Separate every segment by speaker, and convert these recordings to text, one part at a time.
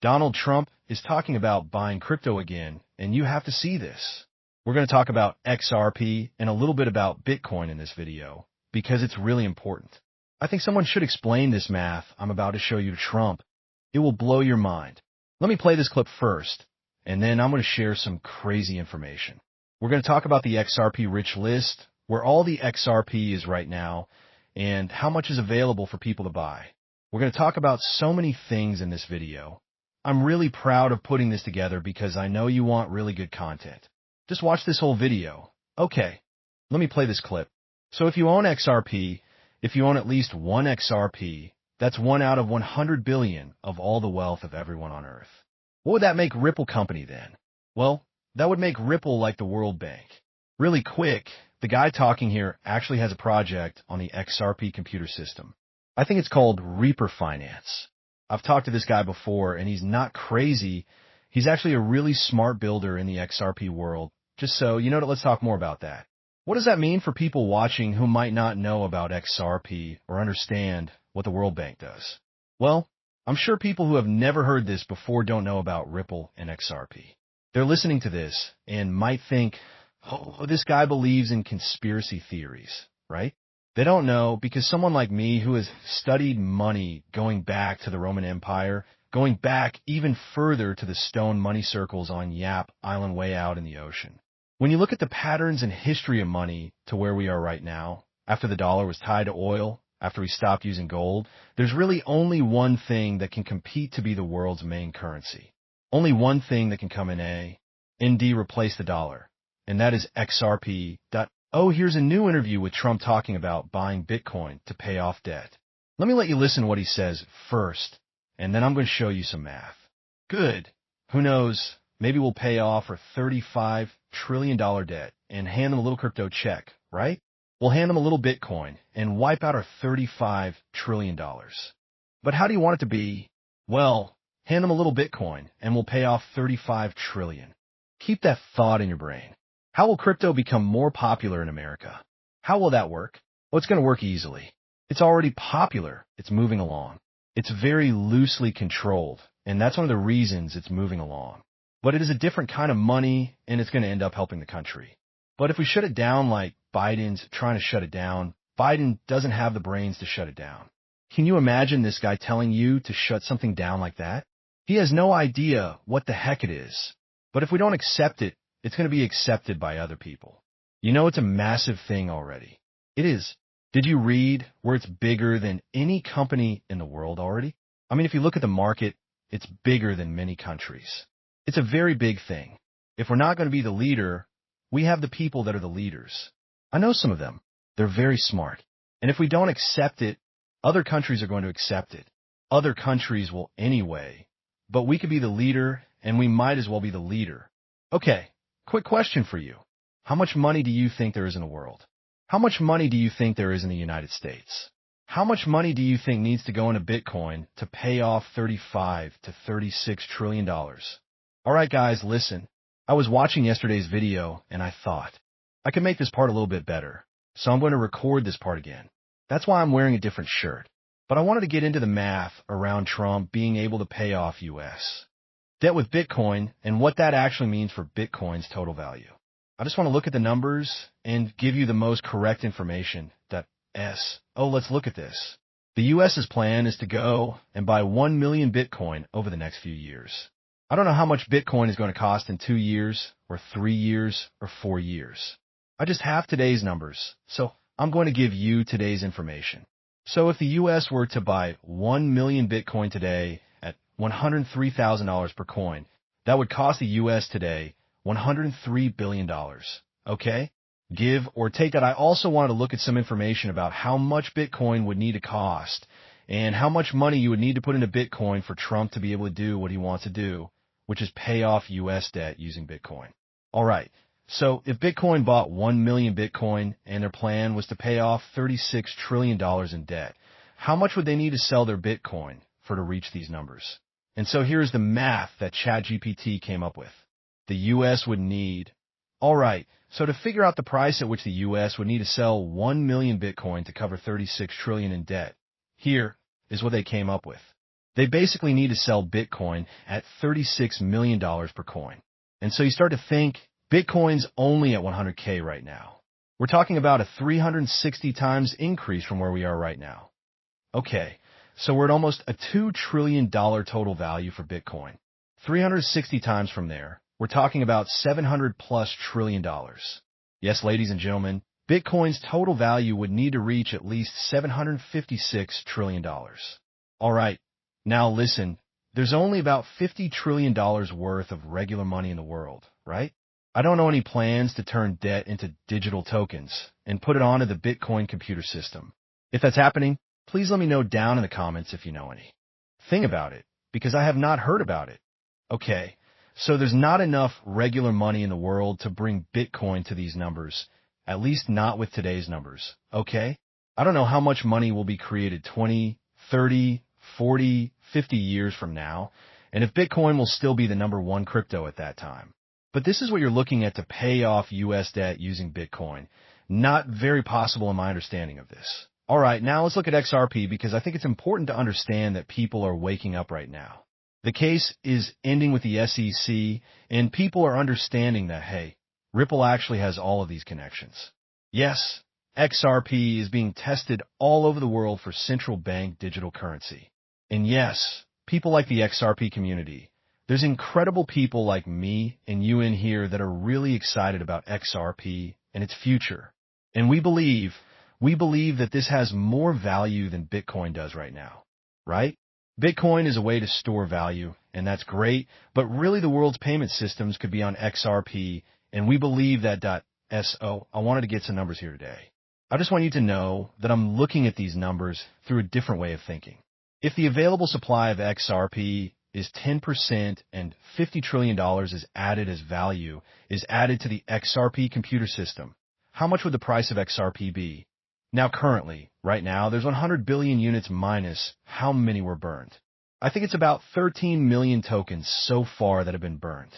Speaker 1: Donald Trump is talking about buying crypto again, and you have to see this. We're going to talk about XRP and a little bit about Bitcoin in this video, because it's really important. I think someone should explain this math I'm about to show you to Trump. It will blow your mind. Let me play this clip first, and then I'm going to share some crazy information. We're going to talk about the XRP rich list, where all the XRP is right now, and how much is available for people to buy. We're going to talk about so many things in this video. I'm really proud of putting this together because I know you want really good content. Just watch this whole video. Okay, let me play this clip. So if you own XRP, if you own at least one XRP, that's 1 out of 100 billion of all the wealth of everyone on Earth. What would that make Ripple Company then? Well, that would make Ripple like the World Bank. Really quick, the guy talking here actually has a project on the XRP computer system. I think it's called Reaper Finance. I've talked to this guy before, and he's not crazy. He's actually a really smart builder in the XRP world. Just so you know, let's talk more about that. What does that mean for people watching who might not know about XRP or understand what the World Bank does? Well, I'm sure people who have never heard this before don't know about Ripple and XRP. They're listening to this and might think, oh, this guy believes in conspiracy theories, right? They don't know because someone like me who has studied money going back to the Roman Empire, going back even further to the stone money circles on Yap Island way out in the ocean. When you look at the patterns and history of money to where we are right now, after the dollar was tied to oil, after we stopped using gold, there's really only one thing that can compete to be the world's main currency. Only one thing that can come in ND replace the dollar, and that is XRP. Oh, here's a new interview with Trump talking about buying Bitcoin to pay off debt. Let me let you listen to what he says first, and then I'm going to show you some math. Good. Who knows? Maybe we'll pay off our $35 trillion debt and hand them a little crypto check, right? We'll hand them a little Bitcoin and wipe out our $35 trillion. But how do you want it to be? Well, hand them a little Bitcoin and we'll pay off $35 trillion. Keep that thought in your brain. How will crypto become more popular in America? How will that work? Well, it's going to work easily. It's already popular. It's moving along. It's very loosely controlled, and that's one of the reasons it's moving along. But it is a different kind of money, and it's going to end up helping the country. But if we shut it down like Biden's trying to shut it down, Biden doesn't have the brains to shut it down. Can you imagine this guy telling you to shut something down like that? He has no idea what the heck it is. But if we don't accept it, it's going to be accepted by other people. You know it's a massive thing already. It is. Did you read where it's bigger than any company in the world already? I mean, if you look at the market, it's bigger than many countries. It's a very big thing. If we're not going to be the leader, we have the people that are the leaders. I know some of them. They're very smart. And if we don't accept it, other countries are going to accept it. Other countries will anyway. But we could be the leader, and we might as well be the leader. Okay, quick question for you. How much money do you think there is in the world? How much money do you think there is in the United States? How much money do you think needs to go into Bitcoin to pay off $35 to $36 trillion? All right, guys, listen. I was watching yesterday's video, and I thought, I could make this part a little bit better, so I'm going to record this part again. That's why I'm wearing a different shirt. But I wanted to get into the math around Trump being able to pay off U.S. debt with Bitcoin and what that actually means for Bitcoin's total value. I just want to look at the numbers and give you the most correct information. Oh, let's look at this. The U.S.'s plan is to go and buy 1 million Bitcoin over the next few years. I don't know how much Bitcoin is going to cost in 2 years, or 3 years, or 4 years. I just have today's numbers, so I'm going to give you today's information. So if the U.S. were to buy 1 million Bitcoin today at $103,000 per coin, that would cost the U.S. today $103 billion. Okay? Give or take that. I also wanted to look at some information about how much Bitcoin would need to cost and how much money you would need to put into Bitcoin for Trump to be able to do what he wants to do, which is pay off U.S. debt using Bitcoin. All right. So if Bitcoin bought 1 million Bitcoin and their plan was to pay off $36 trillion in debt, how much would they need to sell their Bitcoin to reach these numbers? And so here's the math that ChatGPT came up with. The U.S. would need, all right, so to figure out the price at which the U.S. would need to sell 1 million Bitcoin to cover $36 trillion in debt, here is what they came up with. They basically need to sell Bitcoin at $36 million per coin. And so you start to think, Bitcoin's only at 100K right now. We're talking about a 360 times increase from where we are right now. Okay, so we're at almost a $2 trillion total value for Bitcoin. 360 times from there, we're talking about $700 plus trillion. Yes, ladies and gentlemen, Bitcoin's total value would need to reach at least $756 trillion. All right, now listen, there's only about $50 trillion worth of regular money in the world, right? I don't know any plans to turn debt into digital tokens and put it onto the Bitcoin computer system. If that's happening, please let me know down in the comments if you know any. Think about it, because I have not heard about it. Okay, so there's not enough regular money in the world to bring Bitcoin to these numbers, at least not with today's numbers, okay? I don't know how much money will be created 20, 30, 40, 50 years from now, and if Bitcoin will still be the number one crypto at that time. But this is what you're looking at to pay off U.S. debt using Bitcoin. Not very possible in my understanding of this. All right, now let's look at XRP because I think it's important to understand that people are waking up right now. The case is ending with the SEC, and people are understanding that, hey, Ripple actually has all of these connections. Yes, XRP is being tested all over the world for central bank digital currency. And yes, people like the XRP community. There's incredible people like me and you in here that are really excited about XRP and its future. And we believe that this has more value than Bitcoin does right now, right? Bitcoin is a way to store value, and that's great, but really the world's payment systems could be on XRP, and we believe that .so. I wanted to get some numbers here today. I just want you to know that I'm looking at these numbers through a different way of thinking. If the available supply of XRP is 10% and $50 trillion is added as value, is added to the XRP computer system, how much would the price of XRP be? Now currently, right now, there's 100 billion units minus how many were burned. I think it's about 13 million tokens so far that have been burned.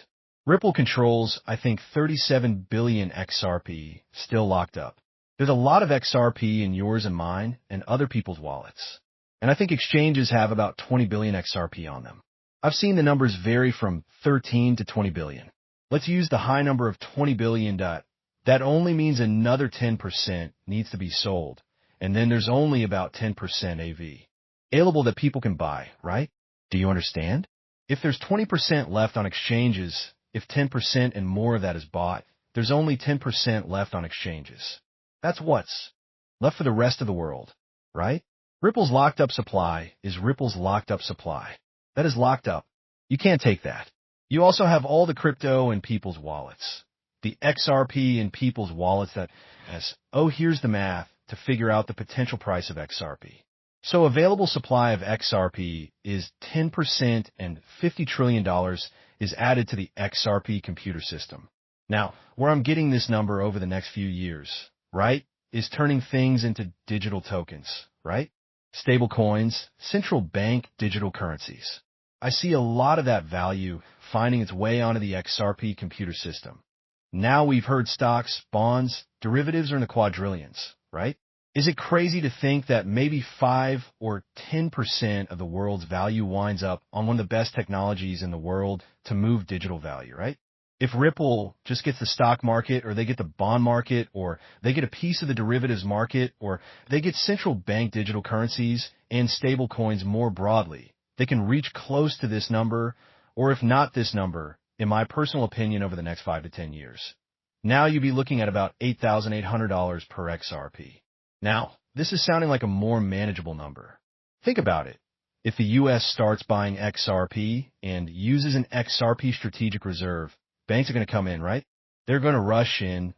Speaker 1: Ripple controls, I think, 37 billion XRP still locked up. There's a lot of XRP in yours and mine and other people's wallets. And I think exchanges have about 20 billion XRP on them. I've seen the numbers vary from 13 to 20 billion. Let's use the high number of 20 billion. That only means another 10% needs to be sold. And then there's only about 10% AV available that people can buy, right? Do you understand? If there's 20% left on exchanges, if 10% and more of that is bought, there's only 10% left on exchanges. That's what's left for the rest of the world, right? Ripple's locked up supply is Ripple's locked up supply. That is locked up. You can't take that. You also have all the crypto in people's wallets. The XRP in people's wallets here's the math to figure out the potential price of XRP. So available supply of XRP is 10% and $50 trillion is added to the XRP computer system. Now, where I'm getting this number over the next few years, right, is turning things into digital tokens, right? Stable coins, central bank digital currencies. I see a lot of that value finding its way onto the XRP computer system. Now we've heard stocks, bonds, derivatives are in the quadrillions, right? Is it crazy to think that maybe 5 or 10% of the world's value winds up on one of the best technologies in the world to move digital value, right? If Ripple just gets the stock market, or they get the bond market, or they get a piece of the derivatives market, or they get central bank digital currencies and stable coins more broadly, they can reach close to this number, or if not this number, in my personal opinion, over the next 5 to 10 years. Now you'd be looking at about $8,800 per XRP. Now, this is sounding like a more manageable number. Think about it. If the U.S. starts buying XRP and uses an XRP strategic reserve, banks are going to come in, right? They're going to rush in